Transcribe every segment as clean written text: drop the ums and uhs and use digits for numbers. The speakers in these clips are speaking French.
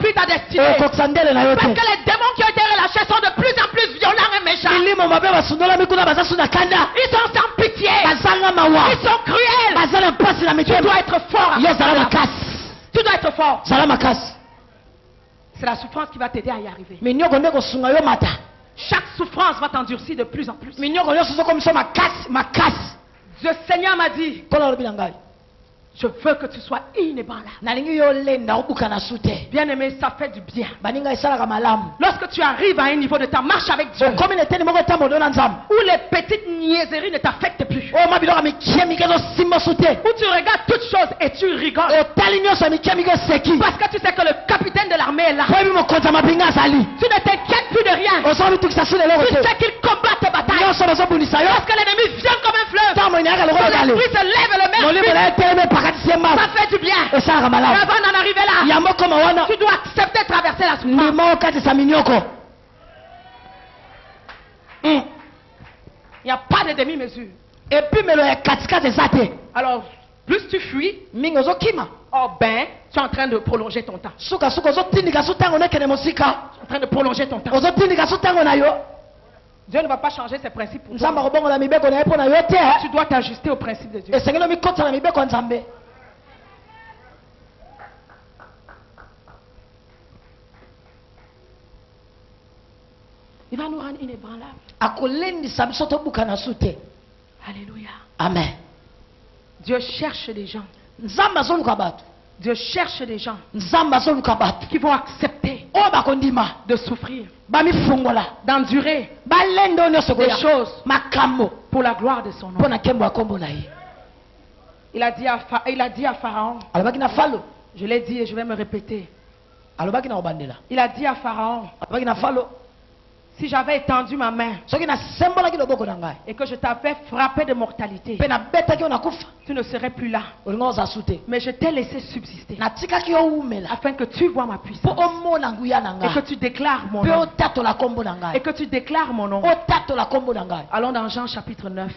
accomplir ta destinée. Parce que les démons qui ont été relâchés sont de plus en plus violents et méchants. Ils sont sans pitié. Ils sont cruels. Tu dois être fort. Tu dois être fort. C'est la souffrance qui va t'aider à y arriver. Chaque souffrance va t'endurcir de plus en plus. Le Seigneur m'a dit, je veux que tu sois inébranlable. Bien aimé, ça fait du bien. Lorsque tu arrives à un niveau de ta marche avec Dieu, où les petites niaiseries ne t'affectent plus, où tu regardes toutes choses et tu rigoles, parce que tu sais que le capitaine de l'armée est là. Tu ne t'inquiètes plus de rien. Tu sais qu'il combat tes batailles. Lorsque l'ennemi vient comme un fleuve, l'esprit se lève le même. Ça fait du bien. Et avant d'en arriver là, tu dois accepter de traverser la souffrance. Il n'y a pas de demi-mesure. Alors, plus tu fuis, oh ben, tu es en train de prolonger ton temps. Tu es en train de prolonger ton temps. Dieu ne va pas changer ses principes pour toi. Tu dois t'ajuster aux principes de Dieu. Il va nous rendre inébranlables. Alléluia. Amen. Dieu cherche des gens. Dieu cherche des gens qui vont accepter de souffrir, d'endurer des choses pour la gloire de son nom. Il a dit à Pharaon, je l'ai dit et je vais me répéter. Il a dit à Pharaon, si j'avais étendu ma main et que je t'avais frappé de mortalité, tu ne serais plus là. Mais je t'ai laissé subsister afin que tu vois ma puissance et que tu déclares mon nom. Et que tu déclares mon nom. Allons dans Jean chapitre 9.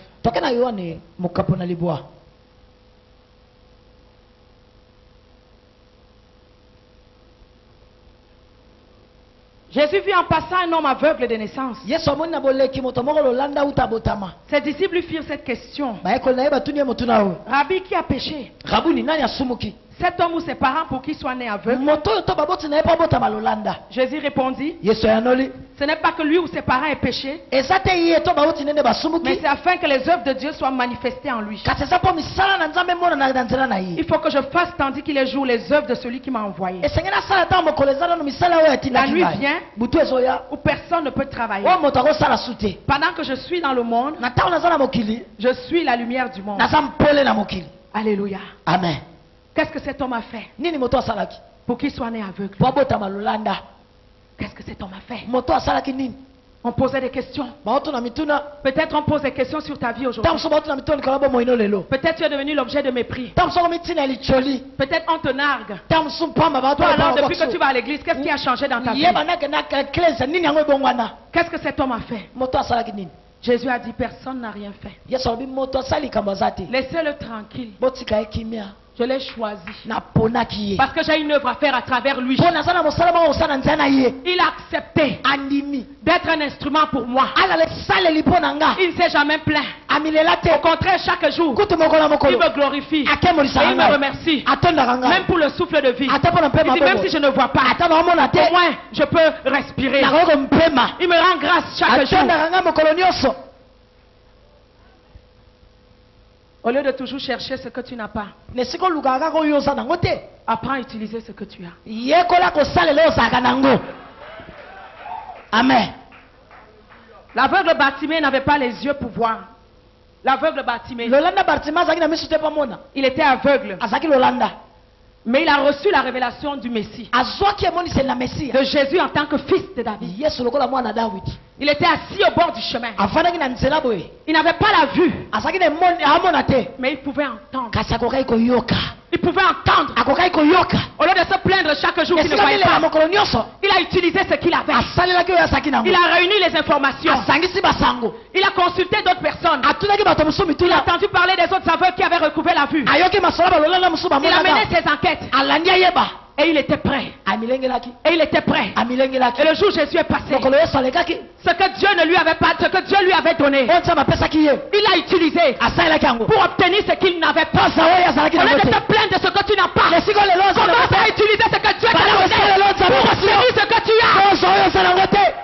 Jésus vit en passant un homme aveugle de naissance. Ses disciples lui firent cette question. Rabbi, qui a péché? Cet homme ou ses parents pour qu'il soit né aveugle? Jésus répondit, ce n'est pas que lui ou ses parents aient péché, mais c'est afin que les œuvres de Dieu soient manifestées en lui. Il faut que je fasse tandis qu'il est jour les œuvres de celui qui m'a envoyé. La nuit vient où personne ne peut travailler. Pendant que je suis dans le monde, je suis la lumière du monde. Alléluia. Amen. Qu'est-ce que cet homme a fait pour qu'il soit né aveugle? Qu'est-ce que cet homme a fait? On posait des questions. Peut-être on pose des questions sur ta vie aujourd'hui. Peut-être tu es devenu l'objet de mépris. Peut-être on te nargue. Toi alors, depuis que tu vas à l'église, qu'est-ce qui a changé dans ta vie? Qu'est-ce que cet homme a fait? Jésus a dit, personne n'a rien fait. Laissez-le tranquille. Je l'ai choisi parce que j'ai une œuvre à faire à travers lui. Il a accepté d'être un instrument pour moi. Il ne s'est jamais plaint. Au contraire, chaque jour, il me glorifie et il me remercie. Même pour le souffle de vie. Il dit, même si je ne vois pas, au moins je peux respirer. Il me rend grâce chaque jour. Au lieu de toujours chercher ce que tu n'as pas, apprends à utiliser ce que tu as. Amen. L'aveugle Bartimée n'avait pas les yeux pour voir. L'aveugle Bartimée, il était aveugle. Mais il a reçu la révélation du Messie, de Jésus en tant que fils de David. Il était assis au bord du chemin. Il n'avait pas la vue, mais il pouvait entendre. Il pouvait entendre. Au lieu de se plaindre chaque jour qu'il ne voyait pas, il a utilisé ce qu'il avait. Il a réuni les informations. Il a consulté d'autres personnes. Il a entendu parler des autres aveugles qui avaient recouvert la vue. Il a mené ses enquêtes. Et Et il était prêt. Et il était prêt. Et le jour où Jésus est passé, ce que Dieu ne lui avait pas, ce que Dieu lui avait donné, il a utilisé pour obtenir ce qu'il n'avait pas. Au lieu de te plaindre de ce que tu n'as pas, commence à utiliser ce que Dieu t'a donné pour obtenir ce que tu as.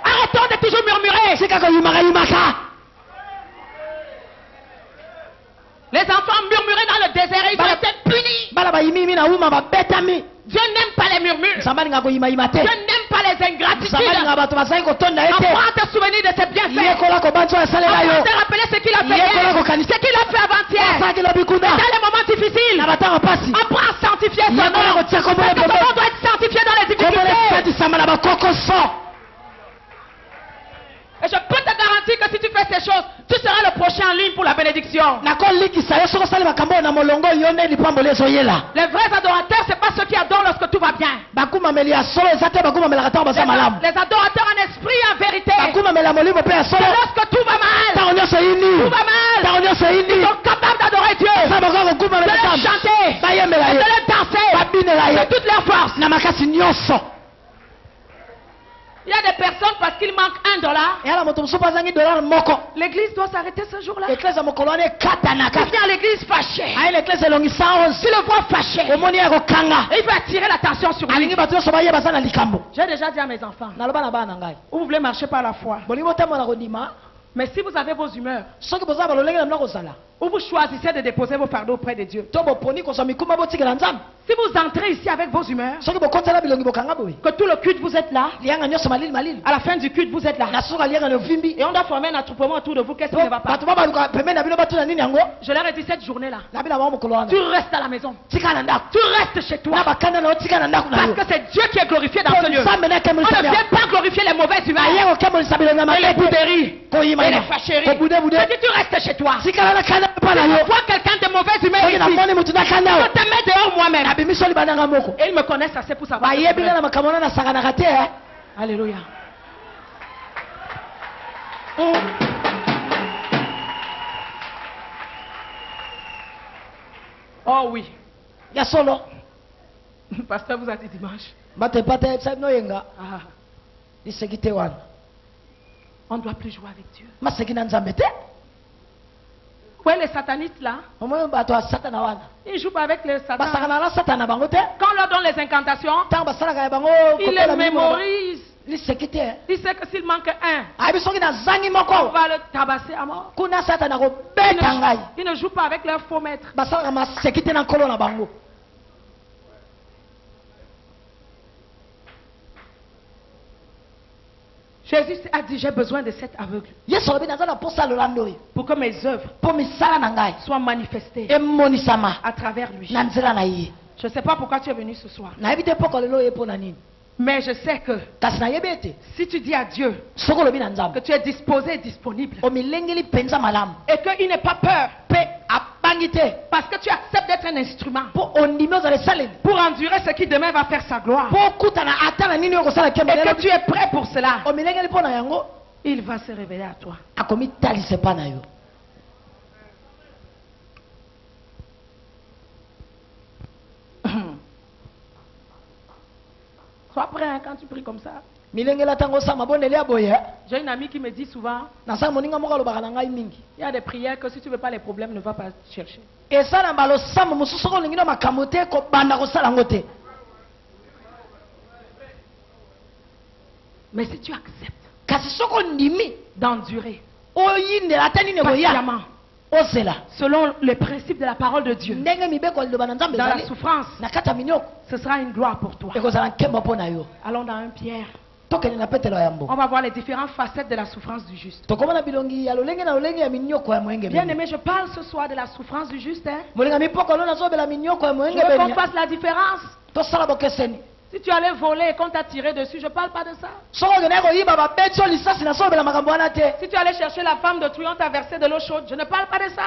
Arrêtons de toujours murmurer. Les enfants murmuraient dans le désert et ils ont été punis. Dieu n'aime pas les murmures. Dieu n'aime pas les ingratitudes. Apprends à te souvenir de ses bienfaits. Apprends à te rappeler ce qu'il a fait hier, ce qu'il a fait avant-hier. Dans les moments difficiles, apprends à sanctifier son nom. Parce que son nom doit être sanctifié dans les difficultés. Et je peux te garantir que si tu fais ces choses, tu seras le prochain en ligne pour la bénédiction. Les vrais adorateurs, ce n'est pas ceux qui adorent lorsque tout va bien. Les adorateurs en esprit et en vérité. C'est lorsque tout va mal. Ils sont capables d'adorer Dieu, de le chanter, de le danser de toutes leurs forces. Il y a des personnes parce qu'il manque $1. L'église doit s'arrêter ce jour-là. Tu viens à l'église fâché. Tu le vois fâché. Il va attirer l'attention sur lui. J'ai déjà dit à mes enfants, vous voulez marcher par la foi. Mais si vous avez vos humeurs, ou vous choisissez de déposer vos fardeaux auprès de Dieu, si vous entrez ici avec vos humeurs, que tout le culte vous êtes là, à la fin du culte vous êtes là, et on doit former un attroupement autour de vous, qu'est-ce qui ne va pas? Je leur ai dit cette journée-là, tu restes à la maison, tu restes chez toi, parce que c'est Dieu qui est glorifié dans ce lieu. On ne vient pas glorifier les mauvaises humeurs, et les bouderies, et les fâcheries. Je dis tu restes chez toi. Si tu vois quelqu'un de mauvaise humeur ici, je te mets dehors moi-même. Et ils me connaissent assez pour savoir. Alléluia. Oh oui. Pasteur vous a dit dimanche. On ne doit plus jouer avec Dieu. Ouais, les satanistes là, ils ne jouent pas avec les satans. Quand on leur donne les incantations, ils les mémorisent. Il sait que s'il manque un, on va le tabasser à mort. Ils ne jouent pas avec leur faux maître. Jésus a dit, j'ai besoin de cet aveugle pour que mes œuvres soient manifestées à travers lui. Je ne sais pas pourquoi tu es venu ce soir. Mais je sais que si tu dis à Dieu que tu es disposé et disponible et qu'il n'ait pas peur parce que tu acceptes d'être un instrument pour endurer ce qui demain va faire sa gloire et que tu es prêt pour cela, il va se révéler à toi. Sois prêt hein, quand tu pries comme ça. J'ai une amie qui me dit souvent, il y a des prières que si tu ne veux pas les problèmes, ne va pas chercher. Mais si tu acceptes d'endurer patiemment, selon les principes de la parole de Dieu, dans la souffrance, ce sera une gloire pour toi. Allons dans 1 Pierre. On va voir les différentes facettes de la souffrance du juste. Bien aimé, je parle ce soir de la souffrance du juste. Hein? Je veux qu'on fasse la différence. Si tu allais voler et qu'on t'a tiré dessus, je ne parle pas de ça. Si tu allais chercher la femme de truand, on t'a versé de l'eau chaude, je ne parle pas de ça.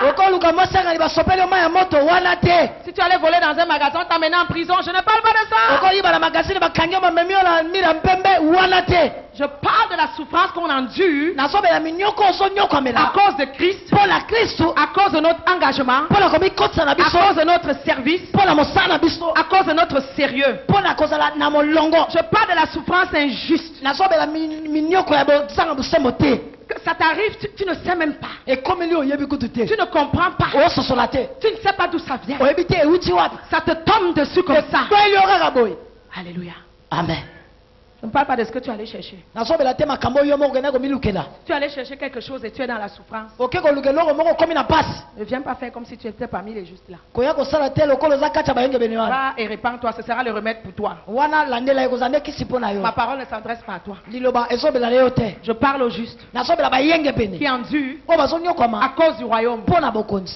Si tu allais voler dans un magasin, on t'a mené en prison, je ne parle pas de ça. Je parle de la souffrance qu'on endure à cause de Christ, à cause de notre engagement, à cause de notre service, à cause de notre sérieux. Je parle de la souffrance injuste. Que ça t'arrive, tu ne sais même pas. Tu ne comprends pas. Tu ne sais pas d'où ça vient. Ça te tombe dessus comme ça. Alléluia. Amen. Je ne parle pas de ce que tu allais chercher. Tu allais chercher quelque chose et tu es dans la souffrance. Ne viens pas faire comme si tu étais parmi les justes là. Va et répands-toi, ce sera le remède pour toi. Ma parole ne s'adresse pas à toi. Je parle aux justes qui endurent à cause du royaume,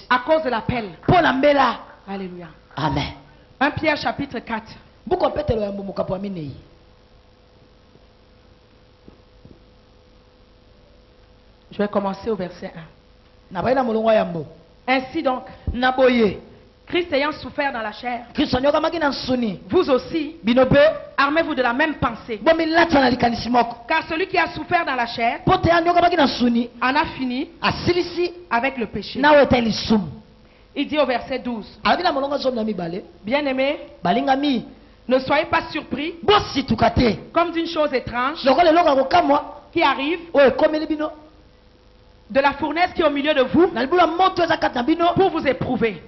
à cause de l'appel. Alléluia. Amen. 1 Pierre chapitre 4. Je vais commencer au verset 1. Ainsi donc, Christ ayant souffert dans la chair, vous aussi, armez-vous de la même pensée. Car celui qui a souffert dans la chair en a fini avec le péché. Il dit au verset 12, bien-aimés, ne soyez pas surpris comme d'une chose étrange qui arrive de la fournaise qui est au milieu de vous pour vous éprouver,